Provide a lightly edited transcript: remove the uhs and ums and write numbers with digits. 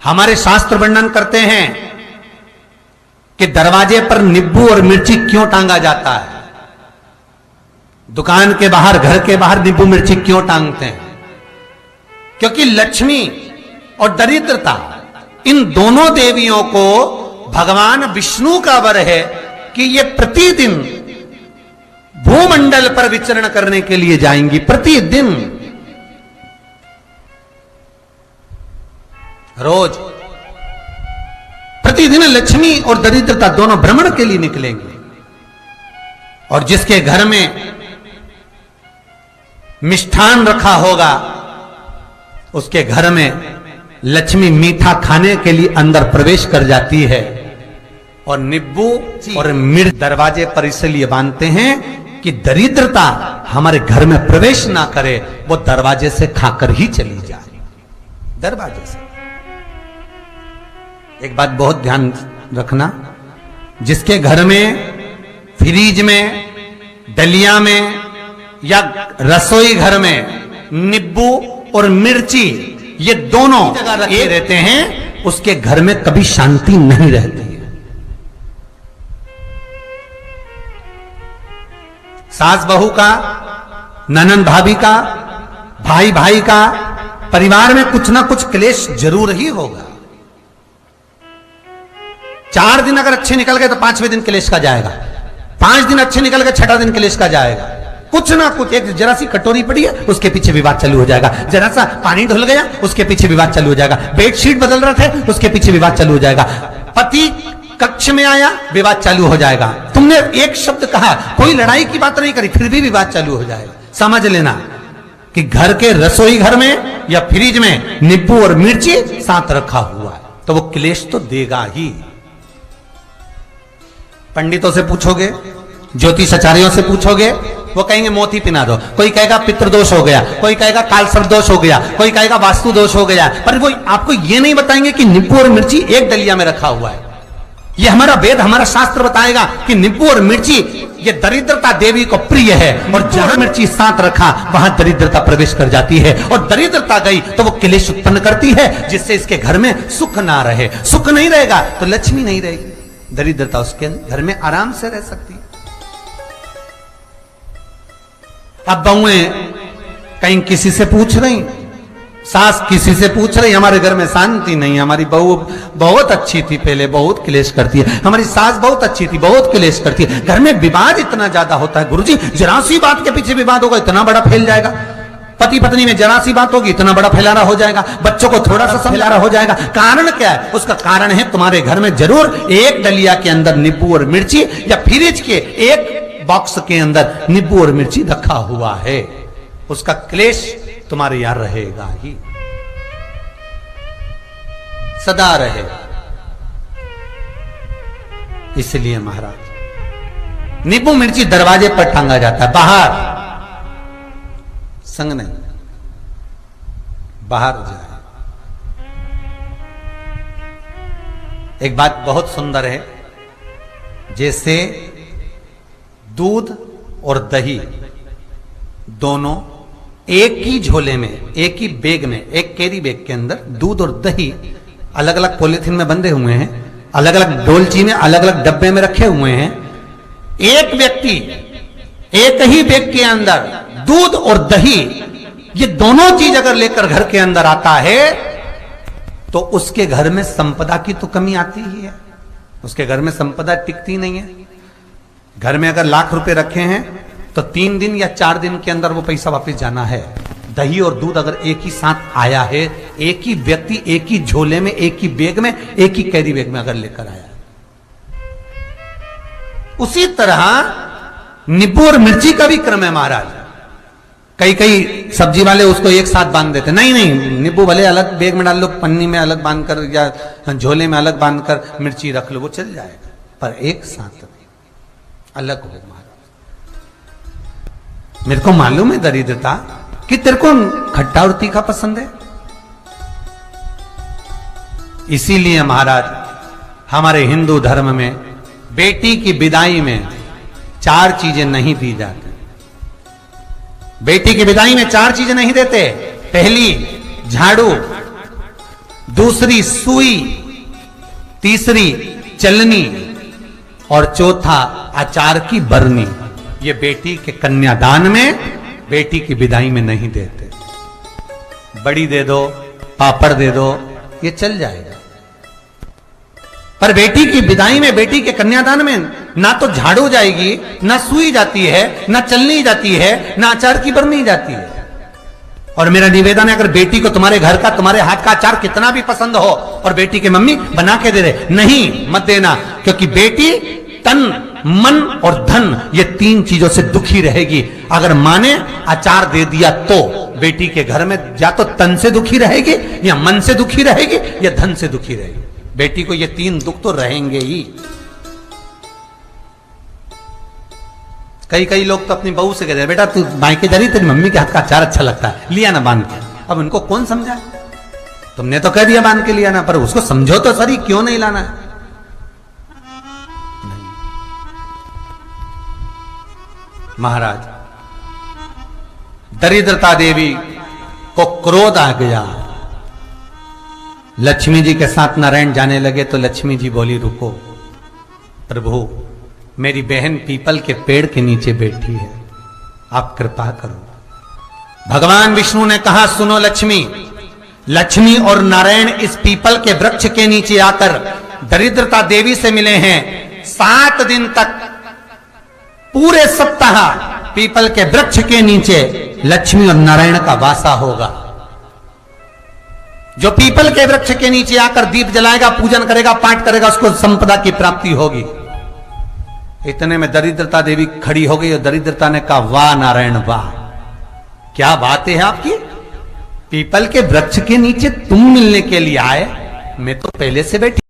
हमारे शास्त्र वर्णन करते हैं कि दरवाजे पर नींबू और मिर्ची क्यों टांगा जाता है। दुकान के बाहर, घर के बाहर नींबू मिर्ची क्यों टांगते हैं? क्योंकि लक्ष्मी और दरिद्रता, इन दोनों देवियों को भगवान विष्णु का वर है कि ये प्रतिदिन भूमंडल पर विचरण करने के लिए जाएंगी। प्रतिदिन, रोज प्रतिदिन लक्ष्मी और दरिद्रता दोनों भ्रमण के लिए निकलेंगे। और जिसके घर में मिष्ठान रखा होगा, उसके घर में लक्ष्मी मीठा खाने के लिए अंदर प्रवेश कर जाती है। और नींबू और मिर्च दरवाजे पर इसलिए बांधते हैं कि दरिद्रता हमारे घर में प्रवेश ना करे, वो दरवाजे से खाकर ही चली जाए। दरवाजे से। एक बात बहुत ध्यान रखना, जिसके घर में फ्रिज में, डलिया में या रसोई घर में नींबू और मिर्ची ये दोनों जगह रखे रहते हैं, उसके घर में कभी शांति नहीं रहती है। सास बहू का, ननंद भाभी का, भाई भाई का, परिवार में कुछ ना कुछ क्लेश जरूर ही होगा। 4 दिन अगर अच्छे निकल गए तो 5वें दिन क्लेश का जाएगा। 5 दिन अच्छे निकल गए, 6ठा दिन क्लेश का जाएगा। कुछ ना कुछ, एक जरा सी कटोरी पड़ी है उसके पीछे विवाद चालू हो जाएगा, जरा सा पानी ढुल गया उसके पीछे विवाद चालू हो जाएगा, बेडशीट बदल रहे थे उसके पीछे विवाद चालू हो जाएगा, पति कक्ष में आया विवाद चालू हो जाएगा। तुमने एक शब्द कहा, कोई लड़ाई की बात नहीं करी, फिर भी विवाद चालू हो जाएगा। समझ लेना कि घर के रसोई घर में या फ्रिज में नींबू और मिर्ची साथ रखा हुआ है तो वो क्लेश तो देगा ही। पंडितों से पूछोगे, ज्योतिषाचार्यों से पूछोगे, वो कहेंगे मोती पिना दो, कोई कहेगा पितृदोष हो गया, कोई कहेगा कालसर्प दोष हो गया, कोई कहेगा वास्तु दोष हो गया, पर वो आपको ये नहीं बताएंगे कि नींबू और मिर्ची एक डलिया में रखा हुआ है। ये हमारा वेद, हमारा शास्त्र बताएगा कि नींबू और मिर्ची ये दरिद्रता देवी को प्रिय है, और जहां मिर्ची साथ रखा वहां दरिद्रता प्रवेश कर जाती है, और दरिद्रता गई तो वो क्लेश उत्पन्न करती है, जिससे इसके घर में सुख ना रहे। सुख नहीं रहेगा तो लक्ष्मी नहीं रहेगी, दरिद्रता उसके घर में आराम से रह सकती है। अब बहुएं कहीं किसी से पूछ रही, सास किसी से पूछ रही, हमारे घर में शांति नहीं, हमारी बहू बहुत अच्छी थी पहले, बहुत क्लेश करती है, हमारी सास बहुत अच्छी थी, बहुत क्लेश करती है, घर में विवाद इतना ज्यादा होता है। गुरुजी, जरा सी बात के पीछे विवाद होगा इतना बड़ा फैल जाएगा, पति पत्नी में जरा सी बात होगी इतना बड़ा फैलाना हो जाएगा, बच्चों को थोड़ा सा फैलाना हो जाएगा। कारण क्या है? उसका कारण है तुम्हारे घर में जरूर एक डलिया के अंदर नींबू और मिर्ची, या फ्रिज के एक बॉक्स के अंदर नींबू और मिर्ची रखा हुआ है, उसका क्लेश तुम्हारे यार रहेगा ही, सदा रहेगा। इसलिए महाराज नींबू मिर्ची दरवाजे पर टांगा जाता है, बाहर संग नहीं, बाहर जाए। एक बात बहुत सुंदर है, जैसे दूध और दही दोनों एक ही झोले में, एक ही बैग में, एक कैरी बैग के अंदर दूध और दही अलग अलग पॉलिथीन में बंधे हुए हैं, अलग अलग डोलची में, अलग अलग डब्बे में रखे हुए हैं। एक व्यक्ति एक ही बैग के अंदर दूध और दही ये दोनों चीज अगर लेकर घर के अंदर आता है तो उसके घर में संपदा की तो कमी आती ही है, उसके घर में संपदा टिकती नहीं है। घर में अगर लाख रुपए रखे हैं तो 3 दिन या 4 दिन के अंदर वो पैसा वापस जाना है। दही और दूध अगर एक ही साथ आया है, एक ही व्यक्ति एक ही झोले में, एक ही बैग में, एक ही कैरी बैग में अगर लेकर आया, उसी तरह नींबू और मिर्ची का भी क्रम है महाराज। कई कई सब्जी वाले उसको एक साथ बांध देते, नहीं नहीं, नींबू भले अलग बैग में डाल लो, पन्नी में अलग बांधकर या झोले में अलग बांधकर मिर्ची रख लो, वो चल जाएगा, पर एक साथ नहीं, अलग हो महाराज। मेरे को मालूम है दरिद्रता कि तेरे को खट्टा और तीखा पसंद है, इसीलिए महाराज हमारे हिंदू धर्म में बेटी की विदाई में 4 चीजें नहीं दी जाती। बेटी की विदाई में 4 चीजें नहीं देते। पहली झाड़ू, दूसरी सुई, तीसरी चलनी और चौथा अचार की बरनी। ये बेटी के कन्यादान में, बेटी की विदाई में नहीं देते। बड़ी दे दो, पापड़ दे दो, ये चल जाएगा, पर बेटी की विदाई में, बेटी के कन्यादान में ना तो झाड़ू जाएगी, ना सुई जाती है, ना चलनी जाती है, ना अचार की बरनी जाती है। और मेरा निवेदन है, अगर बेटी को तुम्हारे घर का, तुम्हारे हाथ का अचार कितना भी पसंद हो और बेटी की मम्मी बना के दे दे, नहीं, मत देना, क्योंकि बेटी तन, मन और धन, ये तीन चीजों से दुखी रहेगी। अगर मां ने अचार दे दिया तो बेटी के घर में या तो तन से दुखी रहेगी, या मन से दुखी रहेगी, या धन से दुखी रहेगी। बेटी को ये तीन दुख तो रहेंगे ही। कई लोग तो अपनी बहू से कहते हैं, बेटा तू मायके जा रही, तेरी मम्मी के हाथ का अचार अच्छा लगता है, लिया ना बांध के। अब उनको कौन समझा? तुमने तो कह दिया बांध के लिया ना, पर उसको समझो तो सही, क्यों नहीं लाना है? महाराज, दरिद्रता देवी को क्रोध आ गया। लक्ष्मी जी के साथ नारायण जाने लगे तो लक्ष्मी जी बोली, रुको प्रभु, मेरी बहन पीपल के पेड़ के नीचे बैठी है, आप कृपा करो। भगवान विष्णु ने कहा, सुनो लक्ष्मी, लक्ष्मी और नारायण इस पीपल के वृक्ष के नीचे आकर दरिद्रता देवी से मिले हैं। 7 दिन तक, पूरे सप्ताह पीपल के वृक्ष के नीचे लक्ष्मी और नारायण का वासा होगा। जो पीपल के वृक्ष के नीचे आकर दीप जलाएगा, पूजन करेगा, पाठ करेगा, उसको संपदा की प्राप्ति होगी। इतने में दरिद्रता देवी खड़ी हो गई और दरिद्रता ने कहा, वाह नारायण वाह, क्या बात है आपकी, पीपल के वृक्ष के नीचे तुम मिलने के लिए आए, मैं तो पहले से बैठी